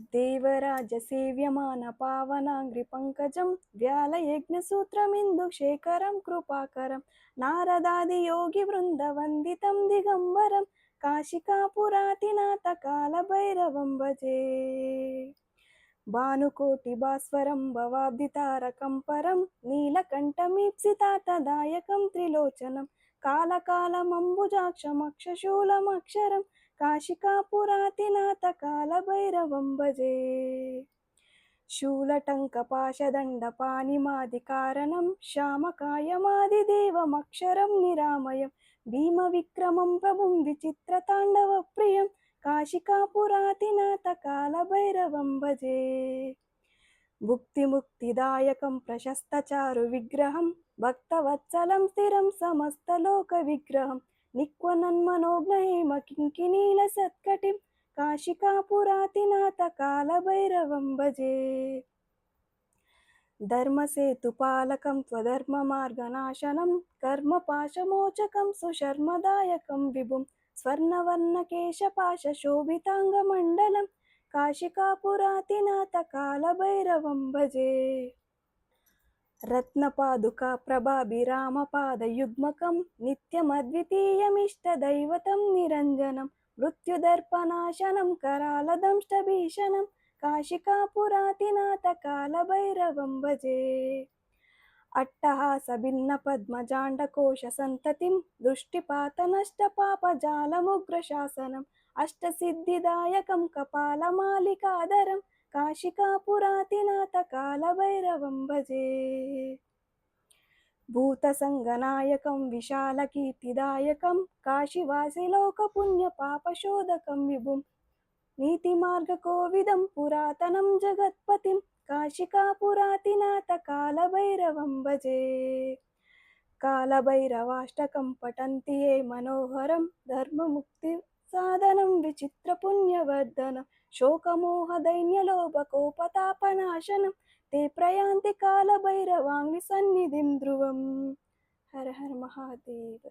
देवराजसेव्यमानपावनाङ्घ्रिपङ्कजं व्यालयज्ञसूत्रमिन्दुशेखरं कृपाकरं नारदादियोगिवृन्दवन्दितं दिगम्बरं काशिकापुरातिनाथकालभैरवं भजे। भानुकोटिभास्वरं भवाब्धितारकं परं नीलकण्ठमीप्सितार्थदायकं त्रिलोचनं कालकालमम्बुजाक्षमक्षशूलमक्षरं काशिकापुरातिनाथकालभैरवं भजे। शूलटङ्कपाशदण्डपाणिमादिकारणं श्यामकायमादिदेवमक्षरं निरामयं भीमविक्रमं प्रभुं विचित्रताण्डवप्रियं काशिकापुरातिनाथकालभैरवं भजे। भुक्तिमुक्तिदायकं प्रशस्तचारुविग्रहं भक्तवत्सलं स्थिरं समस्तलोकविग्रहं निक्वनन्मनोज्ञहेमकिङ्किणीलसत्कटिं काशिकापुरातिनाथकालभैरवं भजे। धर्मसेतुपालकं त्वधर्ममार्गनाशनं कर्मपाशमोचकं सुशर्मदायकं विभुं स्वर्णवर्णकेशपाशशोभिताङ्गमण्डलं काशिकापुरातिनाथकालभैरवं भजे। रत्नपादुकाप्रभाभिरामपादयुग्मकं नित्यमद्वितीयमिष्टदैवतं निरञ्जनं मृत्युदर्पनाशनं करालदंष्टभीषणं काशिकापुरातिनाथकालभैरवं भजे। अट्टहासभिन्नपद्मजाण्डकोशसन्ततिं दृष्टिपातनष्टपापजालमुग्रशासनम् अष्टसिद्धिदायकं कपालमालिकाधरं काशिकापुरातिनाथकालभैरवं भजे। भूतसङ्गनायकं विशालकीर्तिदायकं काशीवासिलोकपुण्यपापशोधकं विभुं नीतिमार्गकोविदं पुरातनं जगत्पतिं काशिकापुरातिनाथकालभैरवं भजे। कालभैरवाष्टकं पठन्ति ये मनोहरं धर्ममुक्तिसाधनं विचित्रपुण्यवर्धनं शोकमोहदैन्यलोभकोपतापनाशनं ते प्रयान्ति कालभैरवाङ्घ्रिसन्निधिं ध्रुवम्। हर हर महादेव।